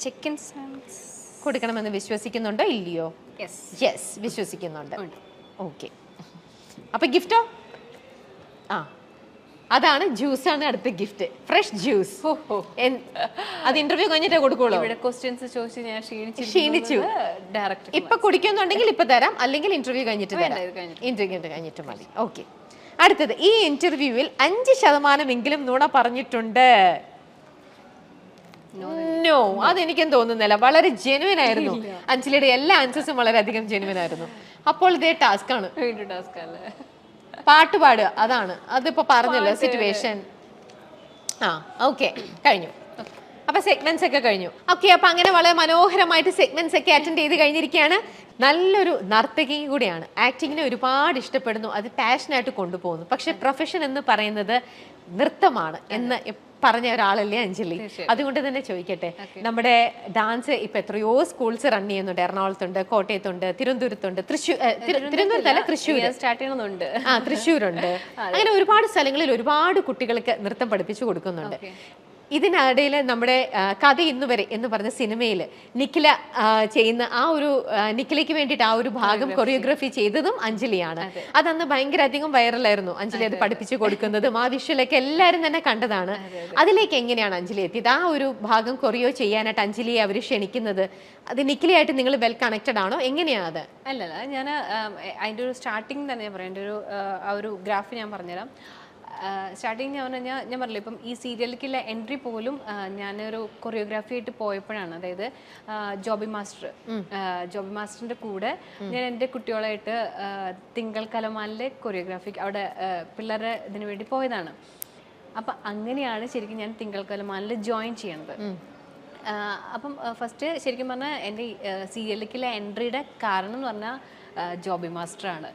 Chicken Sands കൊടുക്കണമെന്ന് വിശ്വസിക്കുന്നുണ്ടോ ഇല്ലയോ? യെസ്, വിശ്വസിക്കുന്നുണ്ട്. ഓക്കെ, അപ്പൊ ഗിഫ്റ്റോ? ആ, അതാണ് ജ്യൂസാണ് അടുത്ത ഗിഫ്റ്റ്. Fresh juice. അത് ഇന്റർവ്യൂ കഴിഞ്ഞിട്ടേ കൊടുക്കുള്ളൂ. ക്വസ്റ്റ്യൻസ് ചോദിച്ച് ഞാൻ ക്ഷീണിച്ചു. ഡയറക്റ്റ് ഇപ്പൊ കുടിക്കുന്നുണ്ടെങ്കിൽ ഇപ്പൊ തരാം, അല്ലെങ്കിൽ ഇന്റർവ്യൂ കഴിഞ്ഞിട്ട് തരാം. ഇന്റർവ്യൂ കഴിഞ്ഞിട്ട് മതി. ഓക്കെ, അടുത്തത്. ഈ ഇന്റർവ്യൂവിൽ 5% നുണ പറഞ്ഞിട്ടുണ്ട്. നോ, അതെനിക്കും തോന്നുന്നില്ല. വളരെ ജെനുവിൻ ആയിരുന്നു. അഞ്ജലിയുടെ എല്ലാ ആൻസേഴ്സും വളരെയധികം ജെനുവിൻ ആയിരുന്നു. അപ്പോൾ ഇതേ ടാസ്ക് ആണ്. പാട്ട് പാടുക, അതാണ്. അതിപ്പോ പറഞ്ഞല്ലോ സിറ്റുവേഷൻ. ആ, ഓക്കെ, കഴിഞ്ഞു. അപ്പൊ സെഗ്മെന്റ്സ് ഒക്കെ കഴിഞ്ഞു. ഓക്കെ, അപ്പൊ അങ്ങനെ വളരെ മനോഹരമായിട്ട് സെഗ്മെന്റ്സ് ഒക്കെ അറ്റൻഡ് ചെയ്ത് കഴിഞ്ഞിരിക്കുകയാണ്. നല്ലൊരു നർത്തകിയും കൂടിയാണ്. ആക്ടിങ്ങിനെ ഒരുപാട് ഇഷ്ടപ്പെടുന്നു, അത് പാഷനായിട്ട് കൊണ്ടുപോകുന്നു. പക്ഷെ പ്രൊഫഷൻ എന്ന് പറയുന്നത് നൃത്തമാണ് എന്ന് പറഞ്ഞ ഒരാളല്ലേ അഞ്ജലി. അതുകൊണ്ട് തന്നെ ചോദിക്കട്ടെ, നമ്മുടെ ഡാൻസ് ഇപ്പൊ എത്രയോ സ്കൂൾസ് റൺ ചെയ്യുന്നുണ്ട്. എറണാകുളത്തുണ്ട്, കോട്ടയത്തുണ്ട്, തിരുവനന്തപുരത്തുണ്ട്, തിരുവനന്തപുരത്തല്ല തൃശ്ശൂർ സ്റ്റാർട്ട് ചെയ്യുന്നുണ്ട്, തൃശ്ശൂരുണ്ട്. അങ്ങനെ ഒരുപാട് സ്ഥലങ്ങളിൽ ഒരുപാട് കുട്ടികൾക്ക് നൃത്തം പഠിപ്പിച്ചു കൊടുക്കുന്നുണ്ട്. ഇതിനിടയിൽ നമ്മുടെ കഥ ഇന്നുവരെ എന്ന് പറഞ്ഞ സിനിമയിൽ നിഖില ചെയ്യുന്ന ആ ഒരു നിഖിലയ്ക്ക് വേണ്ടിയിട്ട് ആ ഒരു ഭാഗം കൊറിയോഗ്രാഫി ചെയ്തതും അഞ്ജലിയാണ്. അതന്ന് ഭയങ്കര അധികം വൈറലായിരുന്നു. അഞ്ജലി അത് പഠിപ്പിച്ചു കൊടുക്കുന്നതും ആ വിഷ്വലൊക്കെ എല്ലാവരും തന്നെ കണ്ടതാണ്. അതിലേക്ക് എങ്ങനെയാണ് അഞ്ജലി എത്തിയത്? ആ ഒരു ഭാഗം കൊറിയോ ചെയ്യാനായിട്ട് അഞ്ജലിയെ അവർ ക്ഷണിക്കുന്നത്, അത് നിഖിലയായിട്ട് നിങ്ങൾ വെൽ കണക്റ്റഡ് ആണോ? എങ്ങനെയാണ് അത്? അല്ലല്ല, ഞാൻ അതിൻ്റെ ഒരു സ്റ്റാർട്ടിങ് തന്നെ ഞാൻ പറയാം. എൻ്റെ ഒരു ഗ്രാഫ് ഞാൻ പറഞ്ഞുതരാം. സ്റ്റാർട്ടിങ് ഞാൻ പറഞ്ഞില്ല, ഇപ്പം ഈ സീരിയലിലേക്കുള്ള എൻട്രി പോലും ഞാനൊരു കൊറിയോഗ്രാഫി ആയിട്ട് പോയപ്പോഴാണ്. അതായത് ജോബി മാസ്റ്ററിന്റെ കൂടെ ഞാൻ എൻ്റെ കുട്ടികളായിട്ട് തിങ്കൾ കലമാനിലെ കൊറിയോഗ്രാഫി അവിടെ പിള്ളേരുടെ ഇതിനു വേണ്ടി പോയതാണ്. അപ്പം അങ്ങനെയാണ് ശരിക്കും ഞാൻ തിങ്കൾ കലമാനിൽ ജോയിൻ ചെയ്യണത്. അപ്പം ഫസ്റ്റ് ശരിക്കും പറഞ്ഞാൽ എൻ്റെ സീരിയലിലേക്കുള്ള എൻട്രിയുടെ കാരണം എന്ന് പറഞ്ഞാൽ ജോബി മാസ്റ്ററാണ്.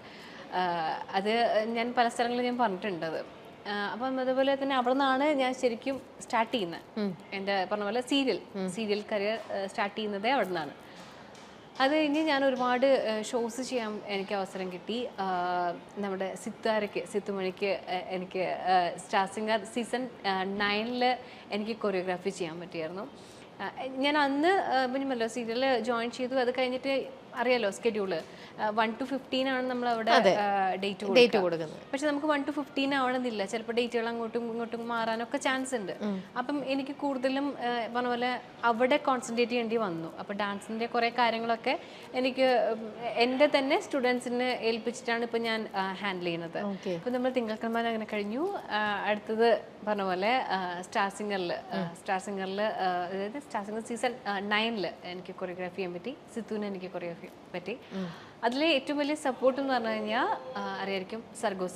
അത് ഞാൻ പല സ്ഥലങ്ങളിൽ ഞാൻ പറഞ്ഞിട്ടുണ്ട്. അപ്പം അതുപോലെ തന്നെ അവിടെ നിന്നാണ് ഞാൻ ശരിക്കും സ്റ്റാർട്ട് ചെയ്യുന്നത്. എൻ്റെ പറഞ്ഞ പോലെ സീരിയൽ കരിയർ സ്റ്റാർട്ട് ചെയ്യുന്നതേ അവിടെ നിന്നാണ്. അത് കഴിഞ്ഞ് ഞാൻ ഒരുപാട് ഷോസ് ചെയ്യാൻ എനിക്ക് അവസരം കിട്ടി. നമ്മുടെ സിത്തുമണിക്ക് എനിക്ക് സ്റ്റാർ സിംഗർ സീസൺ 9 എനിക്ക് കൊറിയോഗ്രാഫി ചെയ്യാൻ പറ്റിയായിരുന്നു. ഞാൻ അന്ന് പിന്നെയല്ലോ സീരിയൽ ജോയിൻ ചെയ്തു. അത് കഴിഞ്ഞിട്ട് അറിയാലോ സ്കെഡ്യൂള് 1 to 15 ആണ് നമ്മൾ അവിടെ ഡേറ്റ് കൊടുക്കുന്നത്. പക്ഷെ നമുക്ക് 1 to 15 ആവണമെന്നില്ല. ചിലപ്പോൾ ഡേറ്റുകൾ അങ്ങോട്ടും ഇങ്ങോട്ടും മാറാനൊക്കെ ചാൻസ് ഉണ്ട്. അപ്പം എനിക്ക് കൂടുതലും പറഞ്ഞ പോലെ അവിടെ കോൺസെൻട്രേറ്റ് ചെയ്യേണ്ടി വന്നു. അപ്പോൾ ഡാൻസിൻ്റെ കുറേ കാര്യങ്ങളൊക്കെ എനിക്ക് എൻ്റെ തന്നെ സ്റ്റുഡൻസിനെ ഏൽപ്പിച്ചിട്ടാണ് ഇപ്പം ഞാൻ ഹാൻഡിൽ ചെയ്യുന്നത്. ഇപ്പം നമ്മൾ തിങ്കളക്കന്മാർ അങ്ങനെ കഴിഞ്ഞു. അടുത്തത് പറഞ്ഞ പോലെ സ്റ്റാർ സിംഗറിൽ അതായത് സ്റ്റാർ സിംഗർ സീസൺ 9 എനിക്ക് കൊറിയോഗ്രാഫി ചെയ്യാൻ പറ്റി. സിത്തുവിന് എനിക്ക് കൊറിയോഗ്രാഫി പറ്റി. അതിൽ ഏറ്റവും വലിയ സപ്പോർട്ട് എന്ന് പറഞ്ഞു കഴിഞ്ഞാൽ അറിയായിരിക്കും സർഗോ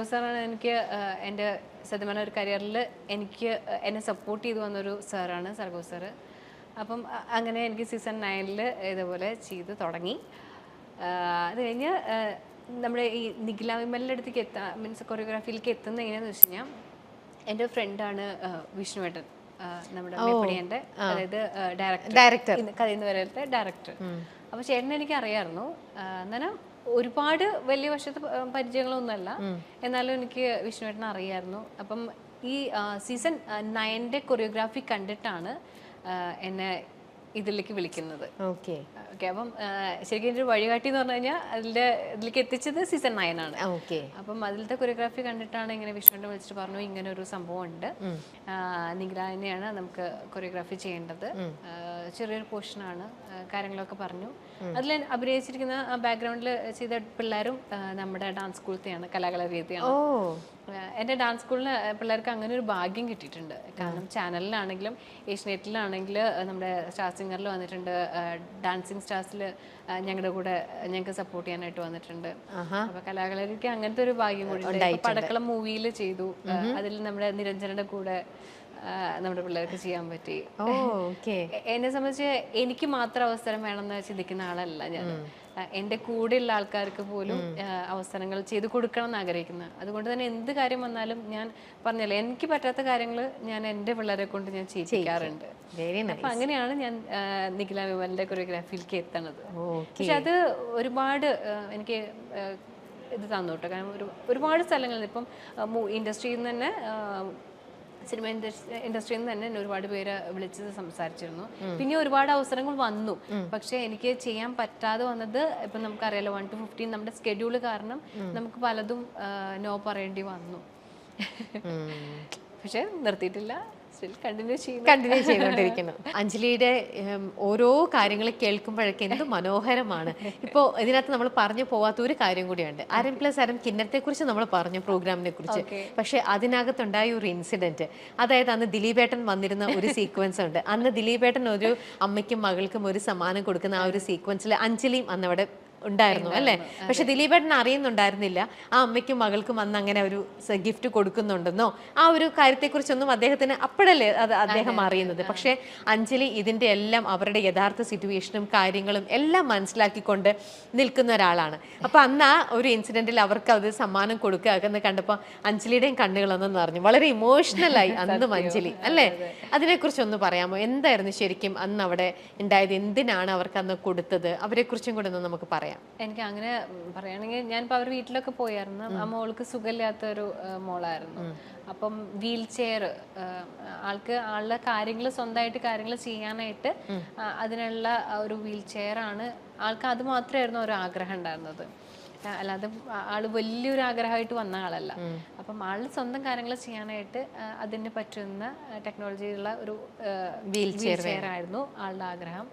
സാറാണ് എനിക്ക് എൻ്റെ സത്യം പറഞ്ഞ ഒരു കരിയറിൽ എന്നെ സപ്പോർട്ട് ചെയ്തു വന്നൊരു സാറാണ് സർഗോ സാറ്. അപ്പം അങ്ങനെ എനിക്ക് സീസൺ 9 ഇതേപോലെ ചെയ്ത് തുടങ്ങി. അത് കഴിഞ്ഞ് നമ്മുടെ ഈ നിഖില വിമലിൻ്റെ അടുത്തേക്ക് മീൻസ് കൊറിയോഗ്രാഫിയിലേക്ക് എത്തുന്നത് എങ്ങനെയാണെന്ന് വെച്ച് കഴിഞ്ഞാൽ എൻ്റെ ഫ്രണ്ടാണ് വിഷ്ണുവേട്ടൻ, നമ്മുടെ മേപ്പടിയൻ്റെ, അതായത് ഡയറക്ടർ, കഥയിന്ന് വരത്തെ ഡയറക്ടർ. അപ്പോൾ ചേട്ടനെ എനിക്ക് അറിയാമായിരുന്നു. എന്നാലും ഒരുപാട് വലിയ വർഷത്തെ പരിചയങ്ങളൊന്നുമല്ല, എന്നാലും എനിക്ക് വിഷ്ണുവേട്ടനെ അറിയാമായിരുന്നു. അപ്പം ഈ സീസൺ 9 കൊറിയോഗ്രാഫി കണ്ടിട്ടാണ് എന്നെ ഇതിലേക്ക് വിളിക്കുന്നത്. ഓക്കെ, അപ്പം ശരിക്കും എൻ്റെ ഒരു വഴികാട്ടി എന്ന് പറഞ്ഞു കഴിഞ്ഞാൽ ഇതിലേക്ക് എത്തിച്ചത് സീസൺ 9 ആണ്. അപ്പം അതിലത്തെ കൊറിയോഗ്രാഫി കണ്ടിട്ടാണ് ഇങ്ങനെ വിഷ്ണുവിനെ വിളിച്ചിട്ട് പറഞ്ഞു ഇങ്ങനെ ഒരു സംഭവം ഉണ്ട്, നിഖിലനെയാണ് നമുക്ക് കൊറിയോഗ്രാഫി ചെയ്യേണ്ടത്, ചെറിയൊരു പോർഷനാണ്, കാര്യങ്ങളൊക്കെ പറഞ്ഞു. അതിൽ അഭിനയിച്ചിരിക്കുന്ന ബാക്ക്ഗ്രൗണ്ടിൽ ചെയ്ത പിള്ളേരും നമ്മുടെ ഡാൻസ് സ്കൂളത്തെയാണ്, കലാകലവേദിയാണ്. എൻ്റെ ഡാൻസ് സ്കൂളിന് പിള്ളേർക്ക് അങ്ങനെ ഒരു ഭാഗ്യം കിട്ടിയിട്ടുണ്ട്. കാരണം ചാനലിലാണെങ്കിലും ഏഷ്യനെറ്റിലാണെങ്കിൽ നമ്മുടെ സ്റ്റാർ സിംഗറിൽ വന്നിട്ടുണ്ട്, ഡാൻസിങ് സ്റ്റാർസിൽ ഞങ്ങളുടെ കൂടെ ഞങ്ങൾക്ക് സപ്പോർട്ട് ചെയ്യാനായിട്ട് വന്നിട്ടുണ്ട്. അപ്പൊ കലാകാരർക്ക് അങ്ങനത്തെ ഒരു ഭാഗ്യം കൂടി ഉണ്ട്. പടക്കളം മൂവിയിൽ ചെയ്തു, അതിൽ നമ്മുടെ നിരഞ്ജനയുടെ കൂടെ നമ്മുടെ പിള്ളേർക്ക് ചെയ്യാൻ പറ്റി. എന്നെ സംബന്ധിച്ച് എനിക്ക് മാത്രം അവസരം വേണമെന്ന് ചിന്തിക്കുന്ന ആളല്ല ഞാൻ. എൻ്റെ കൂടെയുള്ള ആൾക്കാർക്ക് പോലും അവസരങ്ങൾ ചെയ്തു കൊടുക്കണം എന്ന് ആഗ്രഹിക്കുന്നത്. അതുകൊണ്ട് തന്നെ എന്ത് കാര്യം വന്നാലും ഞാൻ പറഞ്ഞല്ലോ, എനിക്ക് പറ്റാത്ത കാര്യങ്ങൾ ഞാൻ എൻ്റെ പിള്ളേരെ കൊണ്ട് ഞാൻ ചെയ്യിക്കാറുണ്ട്. അപ്പൊ അങ്ങനെയാണ് ഞാൻ നിഖില വിമലിന്റെ കൊറിയോഗ്രാഫിയിലേക്ക് എത്തണത്. പക്ഷെ അത് ഒരുപാട് എനിക്ക് ഇത് തന്നു കേട്ടോ. കാരണം ഒരുപാട് സ്ഥലങ്ങളിൽ ഇപ്പം ഇൻഡസ്ട്രിയിൽ നിന്ന് തന്നെ സിനിമ ഇൻഡസ്ട്രിയിൽ നിന്ന് തന്നെ എന്നെ ഒരുപാട് പേര് വിളിച്ചത് സംസാരിച്ചിരുന്നു. പിന്നെ ഒരുപാട് അവസരങ്ങൾ വന്നു. പക്ഷെ എനിക്ക് ചെയ്യാൻ പറ്റാതെ വന്നത് ഇപ്പം നമുക്കറിയാലോ 1 to 15 നമ്മുടെ സ്കെഡ്യൂൾ കാരണം നമുക്ക് പലതും നോ പറയേണ്ടി വന്നു. പക്ഷെ നിർത്തിയിട്ടില്ല, കണ്ടിന്യൂ ചെയ്തുകൊണ്ടിരിക്കുന്നു. അഞ്ജലിയുടെ ഓരോ കാര്യങ്ങൾ കേൾക്കുമ്പോഴൊക്കെ എന്ത് മനോഹരമാണ്. ഇപ്പോൾ ഇതിനകത്ത് നമ്മൾ പറഞ്ഞു പോവാത്ത ഒരു കാര്യം കൂടിയുണ്ട്. അരം പ്ലസ് അരം കിന്നരത്തെ കുറിച്ച് നമ്മൾ പറഞ്ഞു, പ്രോഗ്രാമിനെ കുറിച്ച്. പക്ഷെ അതിനകത്തുണ്ടായ ഒരു ഇൻസിഡന്റ്, അതായത് അന്ന് ദിലീപേട്ടൻ വന്നിരുന്ന ഒരു സീക്വൻസ് ഉണ്ട്. അന്ന് ദിലീപേട്ടൻ ഒരു അമ്മയ്ക്കും മകൾക്കും ഒരു സമ്മാനം കൊടുക്കുന്ന ആ ഒരു സീക്വൻസിൽ അഞ്ജലിയും അന്ന് അവിടെ ഉണ്ടായിരുന്നു അല്ലേ? പക്ഷെ ദിലീപേട്ടൻ അറിയുന്നുണ്ടായിരുന്നില്ല ആ അമ്മയ്ക്കും മകൾക്കും അന്ന് അങ്ങനെ ഒരു ഗിഫ്റ്റ് കൊടുക്കുന്നുണ്ടെന്നോ ആ ഒരു കാര്യത്തെക്കുറിച്ചൊന്നും അദ്ദേഹത്തിന് അപ്പോഴല്ലേ അത് അദ്ദേഹം അറിയുന്നത്. പക്ഷെ അഞ്ജലി ഇതിന്റെ എല്ലാം അവരുടെ യഥാർത്ഥ സിറ്റുവേഷനും കാര്യങ്ങളും എല്ലാം മനസ്സിലാക്കിക്കൊണ്ട് നിൽക്കുന്ന ഒരാളാണ്. അപ്പൊ അന്ന് ആ ഒരു ഇൻസിഡന്റിൽ അവർക്ക് അത് സമ്മാനം കൊടുക്കുക എന്ന് കണ്ടപ്പോൾ അഞ്ജലിയുടെയും കണ്ണുകളൊന്നും നിറഞ്ഞു. വളരെ ഇമോഷണലായി അന്ന് അഞ്ജലി അല്ലേ? അതിനെക്കുറിച്ചൊന്ന് പറയാമോ? എന്തായിരുന്നു ശരിക്കും അന്ന് അവിടെ ഉണ്ടായത്? എന്തിനാണ് അവർക്ക് അന്ന് കൊടുത്തത്? അവരെ കുറിച്ചും കൂടെ ഒന്ന് നമുക്ക് പറയാം. എനിക്ക് അങ്ങനെ പറയുകയാണെങ്കിൽ ഞാനിപ്പോൾ അവർ വീട്ടിലൊക്കെ പോയായിരുന്നു. ആ മോൾക്ക് സുഖമില്ലാത്തൊരു മോളായിരുന്നു. അപ്പം വീൽ ചെയർ, ആളുടെ കാര്യങ്ങൾ സ്വന്തമായിട്ട് കാര്യങ്ങൾ ചെയ്യാനായിട്ട് അതിനുള്ള ഒരു വീൽ ചെയർ ആണ് ആൾക്ക്. അത് മാത്രമായിരുന്നു ഒരു ആഗ്രഹം ഉണ്ടായിരുന്നത്, അല്ലാതെ ആള് വലിയൊരു ആഗ്രഹമായിട്ട് വന്ന ആളല്ല. അപ്പം ആള് സ്വന്തം കാര്യങ്ങൾ ചെയ്യാനായിട്ട് അതിന് പറ്റുന്ന ടെക്നോളജിയുള്ള ഒരു വീൽ ചെയർ ആയിരുന്നു ആളുടെ ആഗ്രഹം.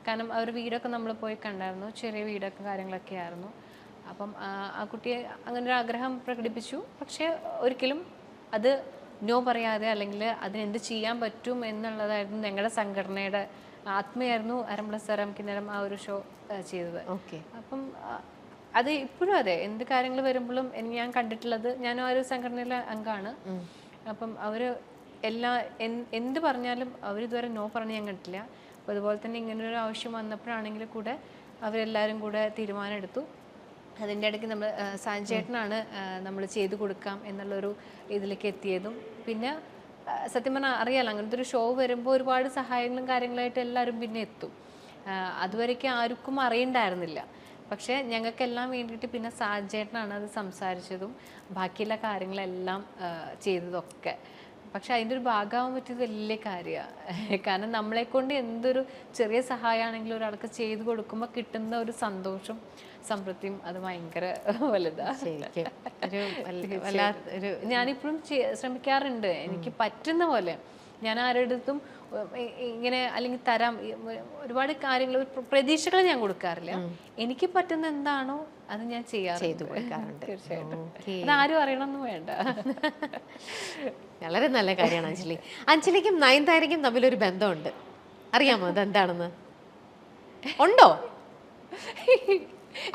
കാരണം അവർ വീടൊക്കെ നമ്മൾ പോയി കണ്ടായിരുന്നു, ചെറിയ വീടൊക്കെ കാര്യങ്ങളൊക്കെ ആയിരുന്നു. അപ്പം ആ കുട്ടിയെ അങ്ങനെ ഒരു ആഗ്രഹം പ്രകടിപ്പിച്ചു. പക്ഷെ ഒരിക്കലും അത് നോ പറയാതെ അല്ലെങ്കിൽ അതിനെന്ത് ചെയ്യാൻ പറ്റും എന്നുള്ളതായിരുന്നു ഞങ്ങളുടെ സംഘടനയുടെ ആത്മയായിരുന്നു അരം പ്ലസ് അരം കിന്നരം ആ ഒരു ഷോ ചെയ്തത്. അപ്പം അത് ഇപ്പോഴും അതെ, എന്ത് കാര്യങ്ങൾ വരുമ്പോഴും ഞാൻ കണ്ടിട്ടുള്ളത്, ഞാനും ആ ഒരു സംഘടനയിലെ അംഗമാണ്. അപ്പം അവർ എന്ത് പറഞ്ഞാലും അവരിതുവരെ നോ പറഞ്ഞ് ഞാൻ കണ്ടിട്ടില്ല. അപ്പോൾ അതുപോലെ തന്നെ ഇങ്ങനൊരു ആവശ്യം വന്നപ്പോഴാണെങ്കിൽ കൂടെ അവരെല്ലാവരും കൂടെ തീരുമാനം എടുത്തു. അതിൻ്റെ ഇടയ്ക്ക് നമ്മൾ സാഞ്ചേട്ടനാണ് നമ്മൾ ചെയ്തു കൊടുക്കാം എന്നുള്ളൊരു ഇതിലേക്ക് എത്തിയതും. പിന്നെ സത്യം പറഞ്ഞാൽ അറിയാലോ, അങ്ങനത്തെ ഒരു ഷോ വരുമ്പോൾ ഒരുപാട് സഹായങ്ങളും കാര്യങ്ങളായിട്ട് എല്ലാവരും പിന്നെ എത്തും. അതുവരേക്കും ആർക്കും അറിയണ്ടായിരുന്നില്ല. പക്ഷേ ഞങ്ങൾക്കെല്ലാം വേണ്ടിയിട്ട് പിന്നെ സാഞ്ചേട്ടനാണ് അത് സംസാരിച്ചതും ബാക്കിയുള്ള കാര്യങ്ങളെല്ലാം ചെയ്തതൊക്കെ. പക്ഷെ അതിൻ്റെ ഒരു ഭാഗമാകാൻ പറ്റിയത് വലിയ കാര്യമാണ്. കാരണം നമ്മളെ കൊണ്ട് എന്തൊരു ചെറിയ സഹായമാണെങ്കിലും ഒരാൾക്ക് ചെയ്തു കൊടുക്കുമ്പോൾ കിട്ടുന്ന ഒരു സന്തോഷം സംതൃപ്തിയും അത് ഭയങ്കര വലുതാണ്. ഞാനിപ്പോഴും ശ്രമിക്കാറുണ്ട്, എനിക്ക് പറ്റുന്ന പോലെ. ഞാൻ ആരുടെടുത്തും ഇങ്ങനെ അല്ലെങ്കിൽ തരാം ഒരുപാട് കാര്യങ്ങൾ പ്രതീക്ഷകൾ ഞാൻ കൊടുക്കാറില്ല. എനിക്ക് പറ്റുന്ന എന്താണോ അത് ഞാൻ ചെയ്തു കൊടുക്കാറുണ്ട്. തീർച്ചയായിട്ടും അതാരും അറിയണമെന്നും വേണ്ട. വളരെ നല്ല കാര്യമാണ് അഞ്ജലി. അഞ്ജലിക്കും നയൻതാരയ്ക്കും തമ്മിലൊരു ബന്ധമുണ്ട്, അറിയാമോ? അതെന്താണെന്ന് ഉണ്ടോ?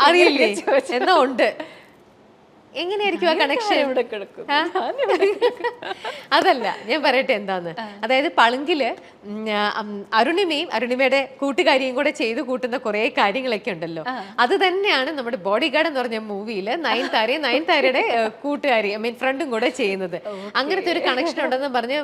അറിയില്ലേ? എന്നാ ഉണ്ട്. എങ്ങനെയായിരിക്കും ആ കണക്ഷൻ? അതല്ല, ഞാൻ പറയട്ടെ എന്താന്ന്. അതായത് പളുങ്കില് അരുണിമയും അരുണിമയുടെ കൂട്ടുകാരിയും കൂടെ ചെയ്തു കൂട്ടുന്ന കുറെ കാര്യങ്ങളൊക്കെ ഉണ്ടല്ലോ. അത് തന്നെയാണ് നമ്മുടെ ബോഡി ഗാർഡ് എന്ന് പറഞ്ഞ മൂവിയില് നയൻതാരയുടെ കൂട്ടുകാരി ഫ്രണ്ടും കൂടെ ചെയ്യുന്നത്. അങ്ങനത്തെ ഒരു കണക്ഷൻ ഉണ്ടെന്ന് പറഞ്ഞ്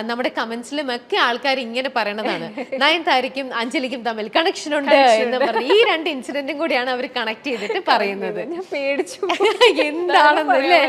നമ്മുടെ കമന്റ്സിലും ഒക്കെ ആൾക്കാർ ഇങ്ങനെ പറയണതാണ്, നയൻതാരയ്ക്കും അഞ്ജലിക്കും തമ്മിൽ കണക്ഷൻ ഉണ്ട് എന്ന് പറഞ്ഞ്. ഈ രണ്ട് ഇൻസിഡന്റും കൂടിയാണ് അവർ കണക്ട് ചെയ്തിട്ട് പറയുന്നത്. പേടിച്ചു എന്താണെന്നല്ലേ?